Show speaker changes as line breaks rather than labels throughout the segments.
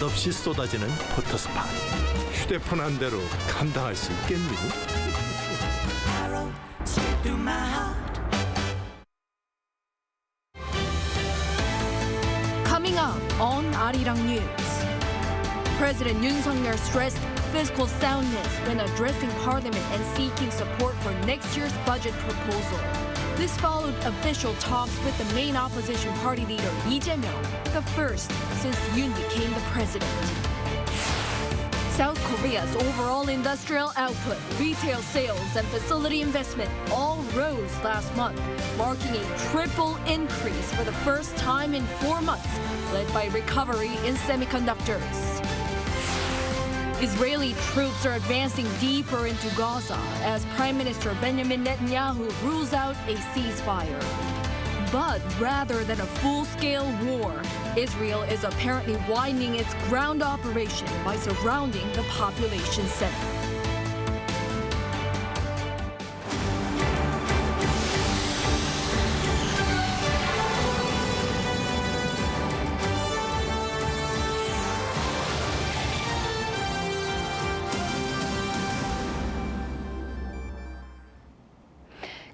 끝없이 쏟아지는 포토스팟. 휴대폰 한 대로 감당할 수 있겠니?
Coming up on Arirang News, President Yoon stressed fiscal soundness when addressing Parliament and seeking support for next year's budget proposal. This followed official talks with the main opposition party leader Lee Jae-myung, the first since Yoon became the president. South Korea's overall industrial output, retail sales, and facility investment all rose last month, marking a triple increase for the first time in 4 months, led by recovery in semiconductors. Israeli troops are advancing deeper into Gaza as Prime Minister Benjamin Netanyahu rules out a ceasefire. But rather than a full-scale war, Israel is apparently widening its ground operation by surrounding the population center.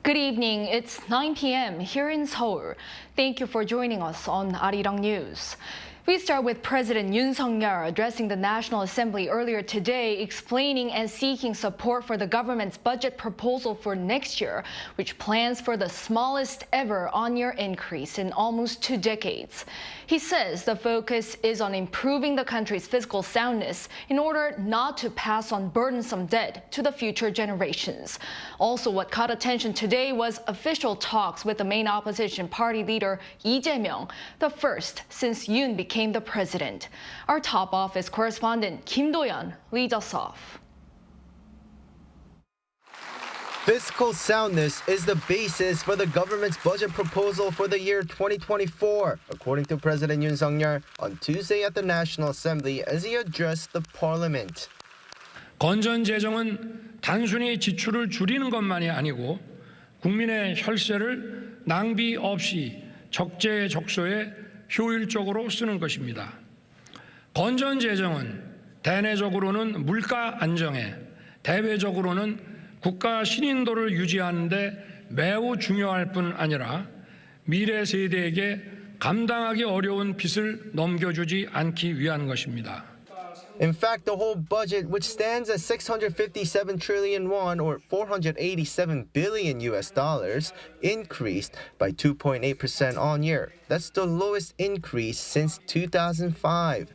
Good evening. It's 9 p.m. here in Seoul. Thank you for joining us on Arirang News. We start with President Yoon addressing the National Assembly earlier today, explaining and seeking support for the government's budget proposal for next year, which plans for the smallest ever on-year increase in almost 2 decades. He says the focus is on improving the country's fiscal soundness in order not to pass on burdensome debt to the future generations. Also, what caught attention today was official talks with the main opposition party leader Lee Jae-myung, the first since Yoon became the president. Our top office correspondent Kim Do-yeon leads us off.
Fiscal soundness is the basis for the government's budget proposal for the year 2024, according to President Yoon on Tuesday at the National Assembly as he addressed the parliament.
건전 재정은 단순히 지출을 줄이는 것만이 아니고 국민의 혈세를 낭비 없이 적재적소에 효율적으로 쓰는 것입니다. 건전 재정은 대내적으로는 물가 안정에, 대외적으로는 국가 신인도를 유지하는 데 매우 중요할 뿐 아니라 미래 세대에게 감당하기 어려운 빚을 넘겨주지 않기 위한 것입니다.
In fact, the whole budget, which stands at 657 trillion won or 487 billion US dollars, increased by 2.8% on year. That's the lowest increase since 2005.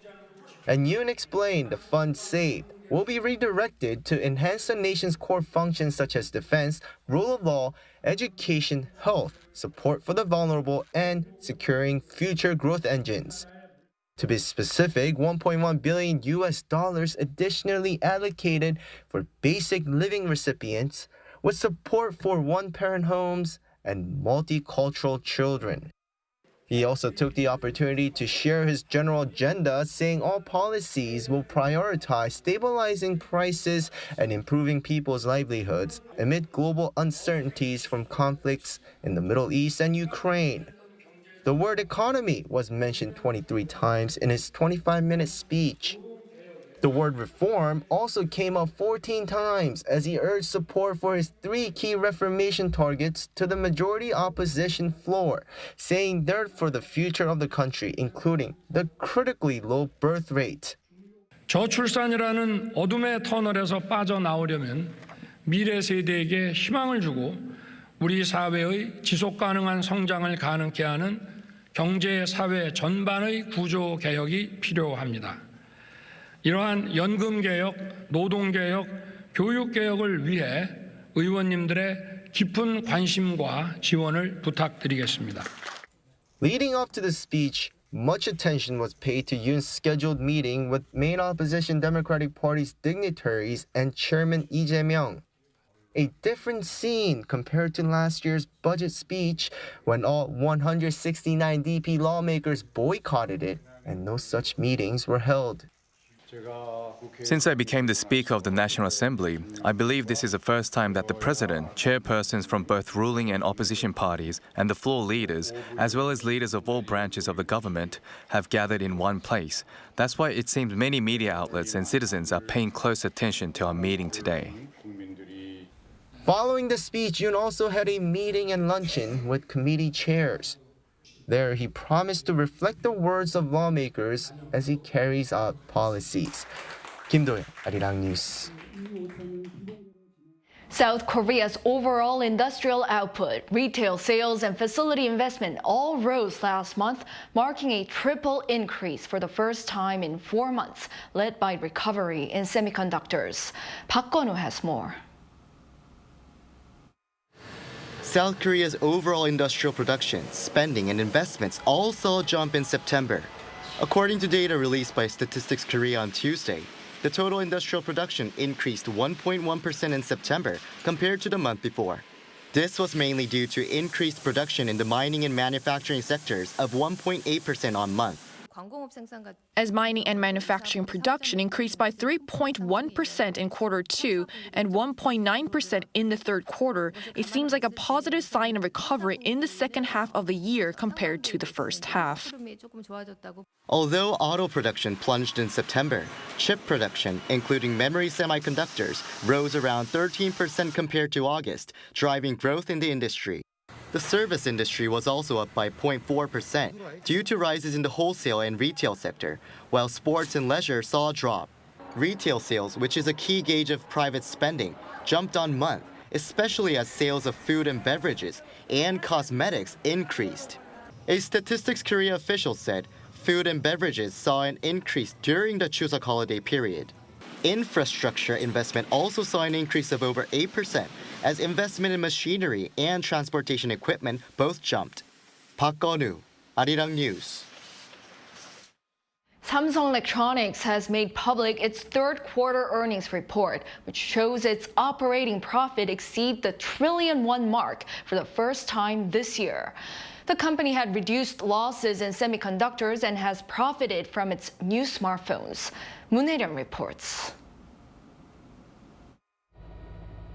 And Yoon explained the funds saved will be redirected to enhance the nation's core functions such as defense, rule of law, education, health, support for the vulnerable, and securing future growth engines. To be specific, 1.1 billion US dollars additionally allocated for basic living recipients with support for one-parent homes and multicultural children. He also took the opportunity to share his general agenda, saying all policies will prioritize stabilizing prices and improving people's livelihoods amid global uncertainties from conflicts in the Middle East and Ukraine. The word economy was mentioned 23 times in his 25-minute speech. The word reform also came up 14 times as he urged support for his 3 key reformation targets to the majority opposition floor, saying they're for the future of the country, including the critically low birth rate.
저출산이라는 어둠의 터널에서 빠져나오려면 미래 세대에게 희망을 주고 우리 사회의 지속 가능한 성장을 가능케 하는 경제, 사회 전반의 구조 개혁이 필요합니다. 이러한 연금 개혁, 노동 개혁, 교육 개혁을 위해 의원님들의 깊은 관심과 지원을 부탁드리겠습니다.
Leading up to the speech, much attention was paid to Yoon's scheduled meeting with main opposition Democratic Party's dignitaries and Chairman Lee Jae-myung. A different scene compared to last year's budget speech when all 169 DP lawmakers boycotted it and no such meetings were held.
Since I became the Speaker of the National Assembly, I believe this is the first time that the President, chairpersons from both ruling and opposition parties, and the floor leaders, as well as leaders of all branches of the government, have gathered in one place. That's why it seems many media outlets and citizens are paying close attention to our meeting today.
Following the speech, Yoon also had a meeting and luncheon with committee chairs. There, he promised to reflect the words of lawmakers as he carries out policies. Kim Do-yeon, Arirang News.
South Korea's overall industrial output, retail sales, and facility investment all rose last month, marking a triple increase for the first time in 4 months, led by recovery in semiconductors. Park Gun-woo has more.
South Korea's overall industrial production, spending, and investments all saw a jump in September. According to data released by Statistics Korea on Tuesday, the total industrial production increased 1.1% in September compared to the month before. This was mainly due to increased production in the mining and manufacturing sectors of 1.8% on month.
As mining and manufacturing production increased by 3.1% in quarter 2 and 1.9% in the third quarter, it seems like a positive sign of recovery in the second half of the year compared to the first half.
Although auto production plunged in September, chip production, including memory semiconductors, rose around 13% compared to August, driving growth in the industry. The service industry was also up by 0.4% due to rises in the wholesale and retail sector, while sports and leisure saw a drop. Retail sales, which is a key gauge of private spending, jumped on month, especially as sales of food and beverages and cosmetics increased. A Statistics Korea official said food and beverages saw an increase during the Chuseok holiday period. Infrastructure investment also saw an increase of over 8%, as investment in machinery and transportation equipment both jumped. Park Gun-woo, Arirang News.
Samsung Electronics has made public its third quarter earnings report, which shows its operating profit exceed the trillion-won mark for the first time this year. The company had reduced losses in semiconductors and has profited from its new smartphones. Moon Hae-ryung reports.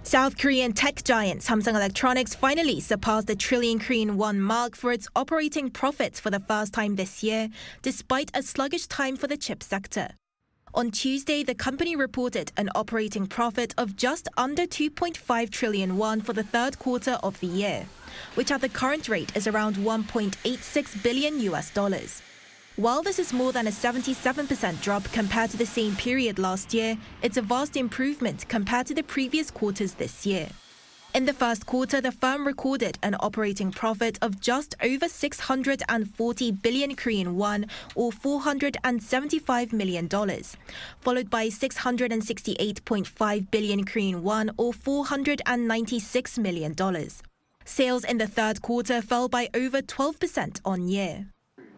South Korean tech giant Samsung Electronics finally surpassed the trillion Korean won mark for its operating profits for the first time this year, despite a sluggish time for the chip sector. On Tuesday, the company reported an operating profit of just under 2.5 trillion won for the third quarter of the year, which at the current rate is around $1.86 billion. While this is more than a 77% drop compared to the same period last year, it's a vast improvement compared to the previous quarters this year. In the first quarter, the firm recorded an operating profit of just over 640 billion Korean won, or $475 million, followed by 668.5 billion Korean won, or $496 million. Sales in the third quarter fell by over 12% on year.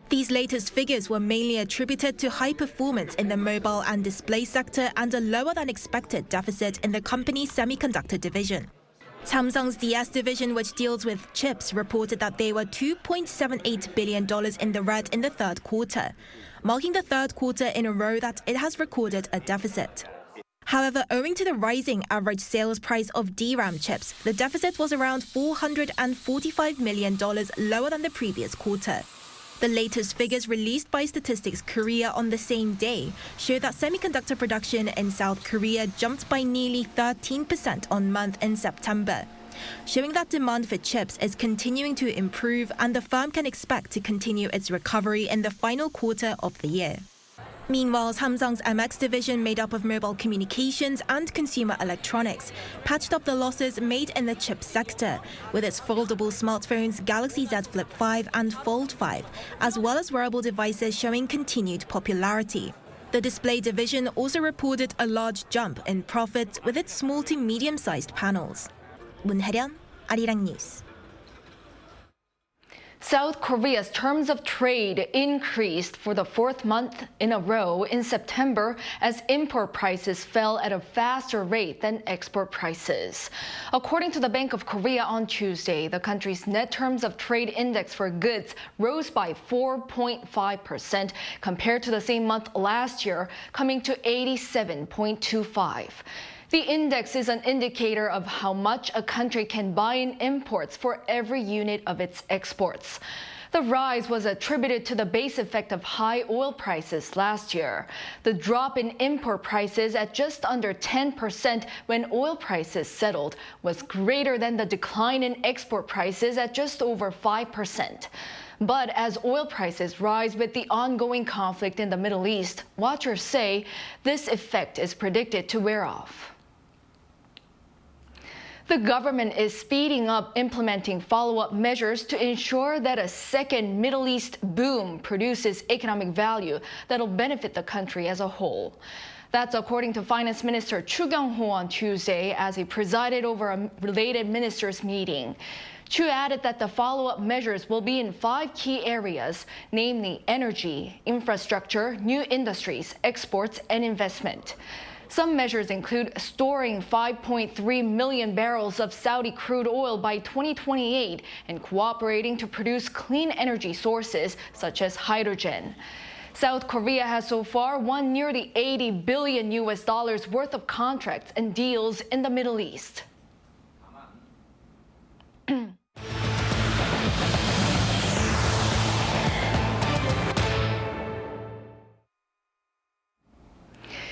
These latest figures were mainly attributed to high performance in the mobile and display sector and a lower than expected deficit in the company's semiconductor division. Samsung's DS division, which deals with chips, reported that they were $2.78 billion in the red in the third quarter, marking the third quarter in a row that it has recorded a deficit. However, owing to the rising average sales price of DRAM chips, the deficit was around $445 million lower than the previous quarter. The latest figures released by Statistics Korea on the same day show that semiconductor production in South Korea jumped by nearly 13% on month in September, showing that demand for chips is continuing to improve and the firm can expect to continue its recovery in the final quarter of the year. Meanwhile, Samsung's MX division, made up of mobile communications and consumer electronics, patched up the losses made in the chip sector, with its foldable smartphones Galaxy Z Flip 5 and Fold 5, as well as wearable devices showing continued popularity. The display division also reported a large jump in profits with its small to medium-sized panels. Moon Hae-ryung, Arirang News.
South Korea's terms of trade increased for the fourth month in a row in September as import prices fell at a faster rate than export prices. According to the Bank of Korea on Tuesday, the country's net terms of trade index for goods rose by 4.5% compared to the same month last year, coming to 87.25. The index is an indicator of how much a country can buy in imports for every unit of its exports. The rise was attributed to the base effect of high oil prices last year. The drop in import prices at just under 10% when oil prices settled was greater than the decline in export prices at just over 5%. But as oil prices rise with the ongoing conflict in the Middle East, watchers say this effect is predicted to wear off. The government is speeding up implementing follow-up measures to ensure that a second Middle East boom produces economic value that'll benefit the country as a whole. That's according to Finance Minister Chu Kyung-ho on Tuesday as he presided over a related ministers' meeting. Chu added that the follow-up measures will be in 5 key areas, namely energy, infrastructure, new industries, exports, and investment. Some measures include storing 5.3 million barrels of Saudi crude oil by 2028 and cooperating to produce clean energy sources such as hydrogen. South Korea has so far won nearly $80 billion worth of contracts and deals in the Middle East.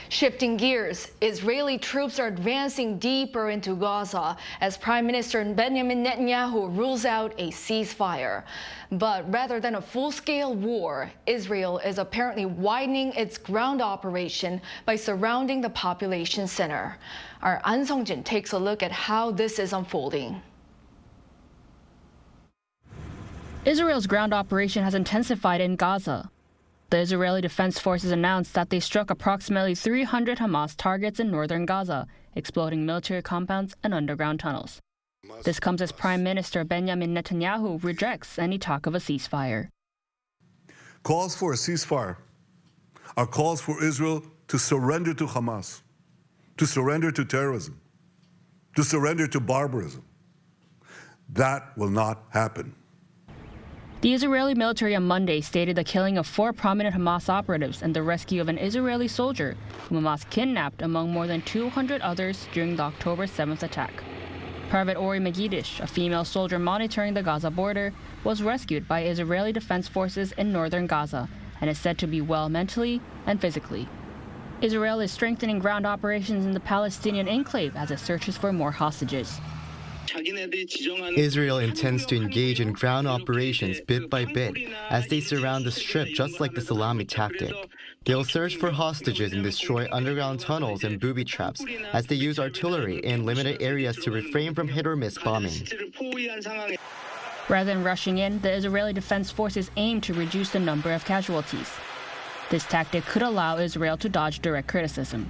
Shifting gears, Israeli troops are advancing deeper into Gaza as Prime Minister Benjamin Netanyahu rules out a ceasefire. But rather than a full-scale war, Israel is apparently widening its ground operation by surrounding the population center. Our An Sung-jin takes a look at how this is unfolding.
Israel's ground operation has intensified in Gaza. The Israeli Defense Forces announced that they struck approximately 300 Hamas targets in northern Gaza, exploding military compounds and underground tunnels. This comes as Prime Minister Benjamin Netanyahu rejects any talk of a ceasefire.
Calls for a ceasefire are calls for Israel to surrender to Hamas, to surrender to terrorism, to surrender to barbarism. That will not happen.
The Israeli military on Monday stated the killing of 4 prominent Hamas operatives and the rescue of an Israeli soldier whom Hamas kidnapped among more than 200 others during the October 7th attack. Private Ori Megidish, a female soldier monitoring the Gaza border, was rescued by Israeli Defense Forces in northern Gaza and is said to be well mentally and physically. Israel is strengthening ground operations in the Palestinian enclave as it searches for more hostages.
Israel intends to engage in ground operations bit by bit as they surround the strip just like the salami tactic. They'll search for hostages and destroy underground tunnels and booby traps as they use artillery in limited areas to refrain from hit-or-miss bombing.
Rather than rushing in, the Israeli Defense Forces aim to reduce the number of casualties. This tactic could allow Israel to dodge direct criticism.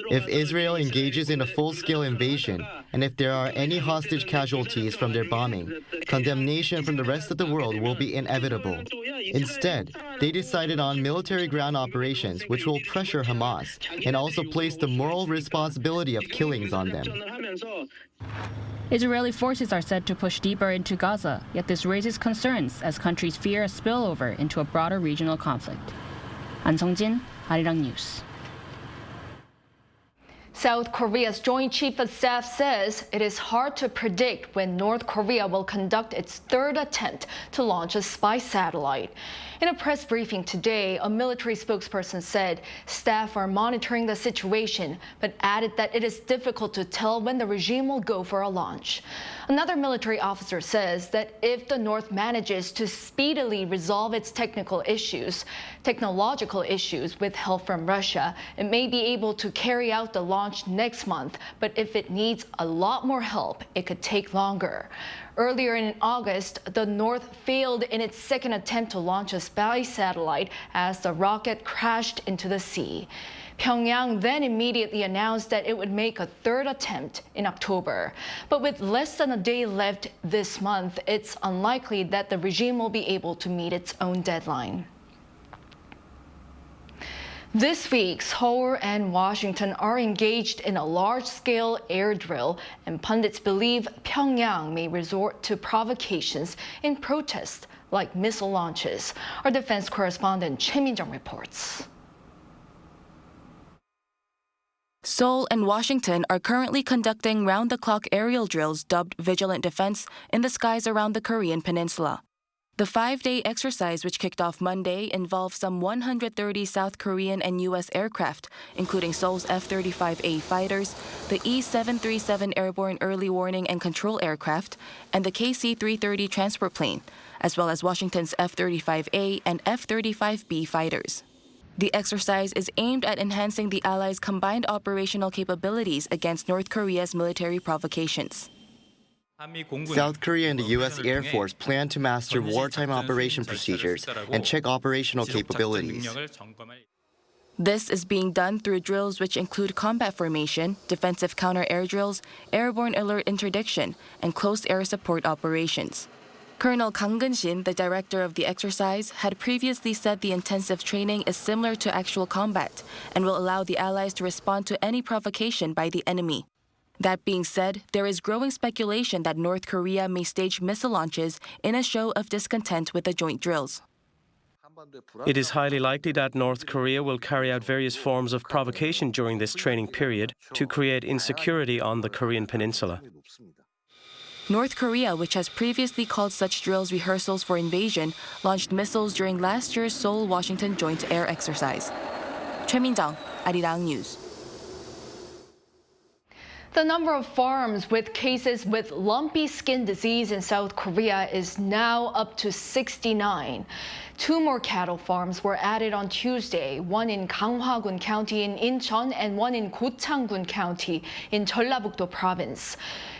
If Israel engages in a full-scale invasion, and if there are any hostage casualties from their bombing, condemnation from the rest of the world will be inevitable. Instead, they decided on military ground operations which will pressure Hamas and also place the moral responsibility of killings on them.
Israeli forces are said to push deeper into Gaza, yet this raises concerns as countries fear a spillover into a broader regional conflict. An Sung-jin, Arirang News.
South Korea's Joint Chief of Staff says it is hard to predict when North Korea will conduct its third attempt to launch a spy satellite. In a press briefing today, a military spokesperson said staff are monitoring the situation, but added that it is difficult to tell when the regime will go for a launch. Another military officer says that if the North manages to speedily resolve its technological issues with help from Russia, it may be able to carry out the launch next month, but if it needs a lot more help, it could take longer. Earlier in August, the North failed in its second attempt to launch a spy satellite as the rocket crashed into the sea. Pyongyang then immediately announced that it would make a third attempt in October. But with less than a day left this month, it's unlikely that the regime will be able to meet its own deadline. This week, Seoul and Washington are engaged in a large-scale air drill, and pundits believe Pyongyang may resort to provocations in protest, like missile launches. Our defense correspondent Choi Min-jung reports.
Seoul and Washington are currently conducting round-the-clock aerial drills dubbed Vigilant Defense in the skies around the Korean peninsula. The 5-day exercise, which kicked off Monday, involved some 130 South Korean and U.S. aircraft, including Seoul's F-35A fighters, the E-737 airborne early warning and control aircraft, and the KC-330 transport plane, as well as Washington's F-35A and F-35B fighters. The exercise is aimed at enhancing the Allies' combined operational capabilities against North Korea's military provocations.
South Korea and the U.S. Air Force plan to master wartime operation procedures and check operational capabilities.
This is being done through drills which include combat formation, defensive counter-air drills, airborne alert interdiction, and close air support operations. Colonel Kang Geun-shin, the director of the exercise, had previously said the intensive training is similar to actual combat and will allow the Allies to respond to any provocation by the enemy. That being said, there is growing speculation that North Korea may stage missile launches in a show of discontent with the joint drills.
It is highly likely that North Korea will carry out various forms of provocation during this training period to create insecurity on the Korean peninsula.
North Korea, which has previously called such drills rehearsals for invasion, launched missiles during last year's Seoul-Washington joint air exercise. Choi Min-jung, Arirang News.
The number of farms with cases with lumpy skin disease in South Korea is now up to 69. 2 more cattle farms were added on Tuesday, one in Ganghwa-gun County in Incheon and one in Gochang-gun County in Jeollabuk-do Province.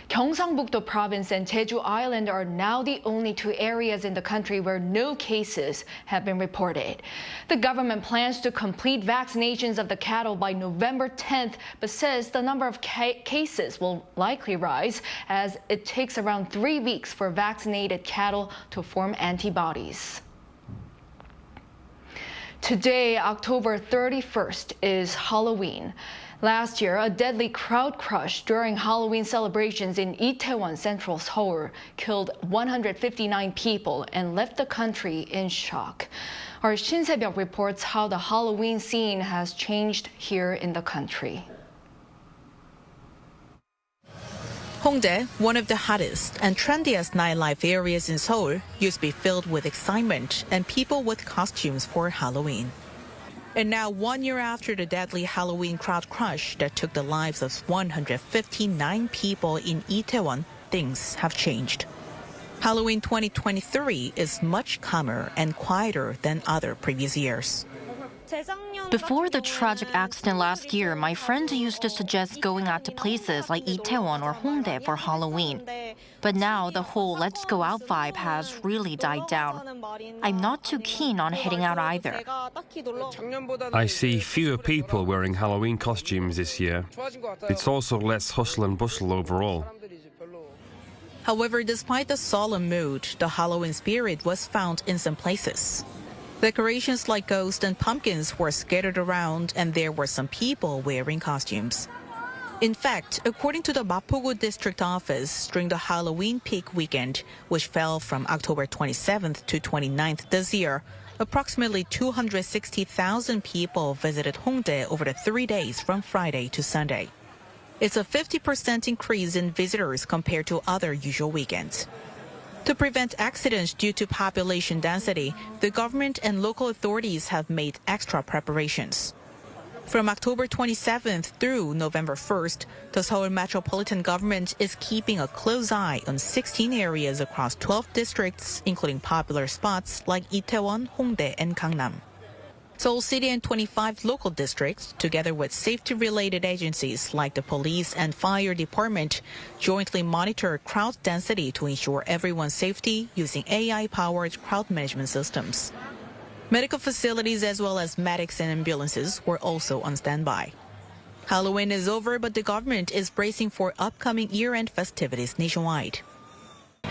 Gyeongsang-buk-do Province and Jeju Island are now the only 2 areas in the country where no cases have been reported. The government plans to complete vaccinations of the cattle by November 10th, but says the number of cases will likely rise as it takes around 3 weeks for vaccinated cattle to form antibodies. Today, October 31st, is Halloween. Last year, a deadly crowd crush during Halloween celebrations in Itaewon, central Seoul, killed 159 people and left the country in shock. Our Shin Se-byuk reports how the Halloween scene has changed here in the country.
Hongdae, one of the hottest and trendiest nightlife areas in Seoul, used to be filled with excitement and people with costumes for Halloween. And now, 1 year after the deadly Halloween crowd crush that took the lives of 159 people in Itaewon, things have changed. Halloween 2023 is much calmer and quieter than other previous years.
Before the tragic accident last year, my friends used to suggest going out to places like Itaewon or Hongdae for Halloween. But now the whole let's go out vibe has really died down. I'm not too keen on heading out either.
I see fewer people wearing Halloween costumes this year. It's also less hustle and bustle overall.
However, despite the solemn mood, the Halloween spirit was found in some places. Decorations like ghosts and pumpkins were scattered around, and there were some people wearing costumes. In fact, according to the Mapogu District Office, during the Halloween peak weekend, which fell from October 27th to 29th this year, approximately 260,000 people visited Hongdae over the 3 days from Friday to Sunday. It's a 50% increase in visitors compared to other usual weekends. To prevent accidents due to population density, the government and local authorities have made extra preparations. From October 27th through November 1st, the Seoul Metropolitan Government is keeping a close eye on 16 areas across 12 districts, including popular spots like Itaewon, Hongdae, and Gangnam. Seoul City and 25 local districts, together with safety-related agencies like the police and fire department, jointly monitor crowd density to ensure everyone's safety using AI-powered crowd management systems. Medical facilities as well as medics and ambulances were also on standby. Halloween is over, but the government is bracing for upcoming year-end festivities nationwide.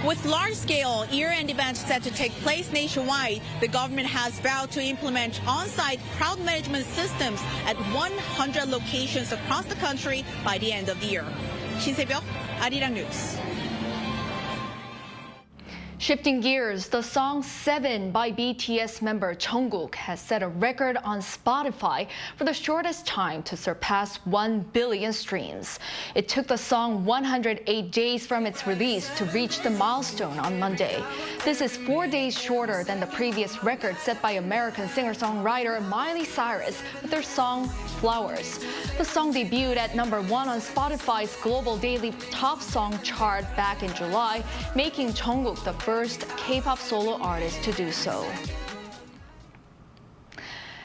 With large-scale year-end events set to take place nationwide, the government has vowed to implement on-site crowd management systems at 100 locations across the country by the end of the year. 신세벽, Arirang News.
Shifting gears, the song 7 by BTS member Jungkook has set a record on Spotify for the shortest time to surpass 1 billion streams. It took the song 108 days from its release to reach the milestone on Monday. This is 4 days shorter than the previous record set by American singer-songwriter Miley Cyrus with their song Flowers. The song debuted at #1 on Spotify's global daily top song chart back in July, making Jungkook the first K-pop solo artist to do so.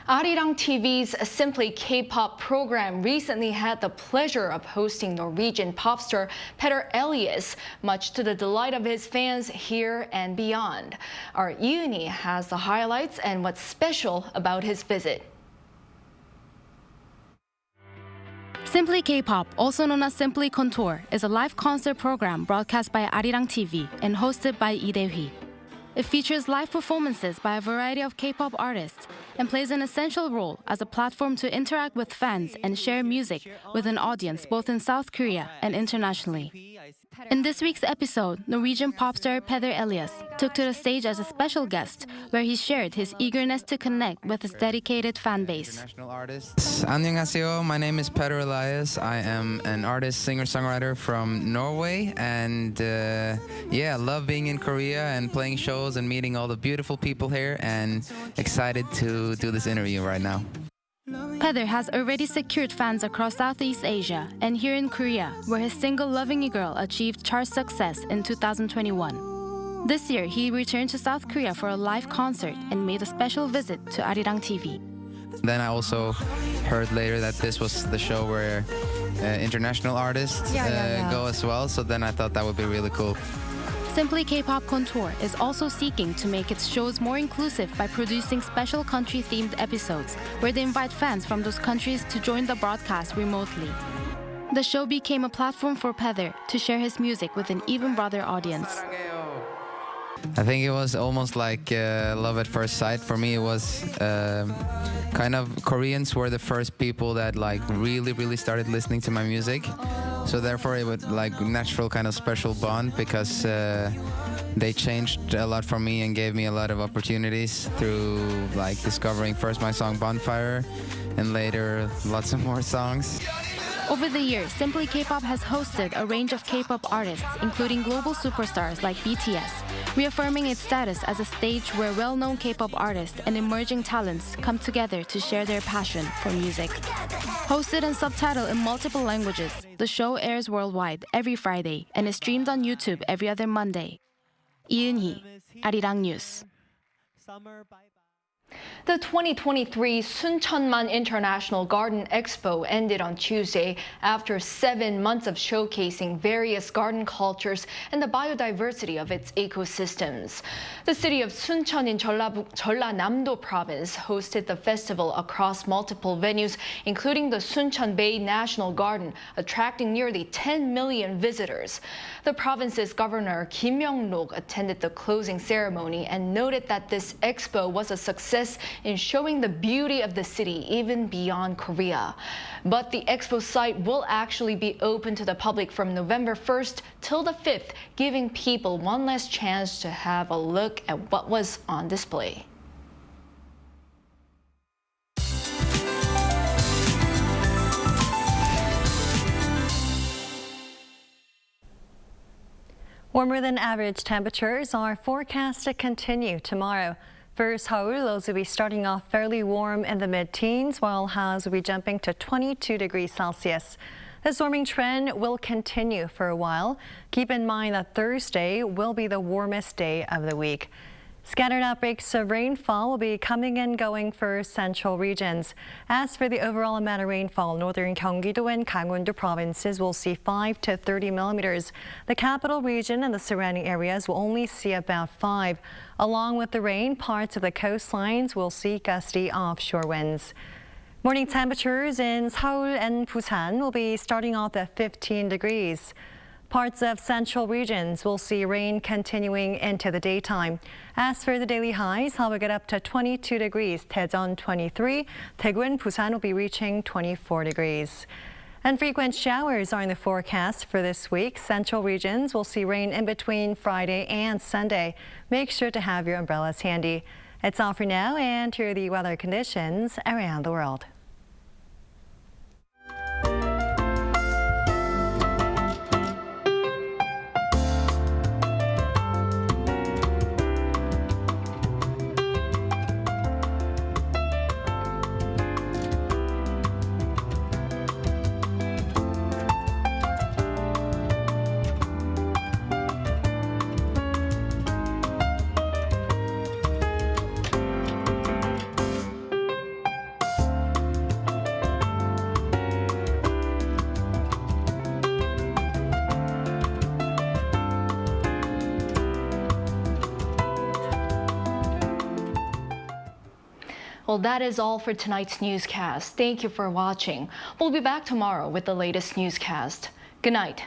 Arirang TV's Simply K-pop program recently had the pleasure of hosting Norwegian pop star Petter Elias, much to the delight of his fans here and beyond. Our Yoon has the highlights and what's special about his visit.
Simply K-pop, also known as Simply Contour, is a live concert program broadcast by Arirang TV and hosted by Lee Dae-hwi. It features live performances by a variety of K-pop artists and plays an essential role as a platform to interact with fans and share music with an audience both in South Korea and internationally. In this week's episode, Norwegian pop star Petter Elias took to the stage as a special guest, where he shared his eagerness to connect with his dedicated fan base.
안녕하세요. My name is Petter Elias. I am an artist, singer-songwriter from Norway, and I love being in Korea and playing shows and meeting all the beautiful people here, and excited to do this interview right now.
Petter has already secured fans across Southeast Asia and here in Korea, where his single Loving You Girl achieved chart success in 2021. This year, he returned to South Korea for a live concert and made a special visit to Arirang TV.
Then I also heard later that this was the show where international artists go as well, so then I thought that would be really cool.
Simply K-pop Contour is also seeking to make its shows more inclusive by producing special country-themed episodes where they invite fans from those countries to join the broadcast remotely. The show became a platform for Petter to share his music with an even broader audience.
I think it was almost like love at first sight. For me, it was kind of Koreans were the first people that really started listening to my music. So therefore, it was like natural kind of special bond because they changed a lot for me and gave me a lot of opportunities through discovering first my song Bonfire and later lots of more songs.
Over the years, Simply K-pop has hosted a range of K-pop artists, including global superstars like BTS, reaffirming its status as a stage where well-known K-pop artists and emerging talents come together to share their passion for music. Hosted and subtitled in multiple languages, the show airs worldwide every Friday and is streamed on YouTube every other Monday. Yoon, Arirang News.
The 2023 Suncheonman International Garden Expo ended on Tuesday after 7 months of showcasing various garden cultures and the biodiversity of its ecosystems. The city of Suncheon in Jeollanam-do province hosted the festival across multiple venues, including the Suncheon Bay National Garden, attracting nearly 10 million visitors. The province's governor Kim Myung-rok attended the closing ceremony and noted that this expo was a success in showing the beauty of the city even beyond Korea. But the expo site will actually be open to the public from November 1st till the 5th, giving people one last chance to have a look at what was on display.
Warmer than average temperatures are forecast to continue tomorrow. For Seoul, lows will be starting off fairly warm in the mid-teens, while highs will be jumping to 22 degrees Celsius. This warming trend will continue for a while. Keep in mind that Thursday will be the warmest day of the week. Scattered outbreaks of rainfall will be coming and going for central regions. As for the overall amount of rainfall, northern Gyeonggi-do and Gangwon-do provinces will see 5 to 30 millimeters. The capital region and the surrounding areas will only see about 5. Along with the rain, parts of the coastlines will see gusty offshore winds. Morning temperatures in Seoul and Busan will be starting off at 15 degrees. Parts of central regions will see rain continuing into the daytime. As for the daily highs, Seoul will get up to 22 degrees, Daejeon 23, Daegu and Busan will be reaching 24 degrees. And frequent showers are in the forecast for this week. Central regions will see rain in between Friday and Sunday. Make sure to have your umbrellas handy. It's all for now, and here are the weather conditions around the world.
Well, that is all for tonight's newscast. Thank you for watching. We'll be back tomorrow with the latest newscast. Good night.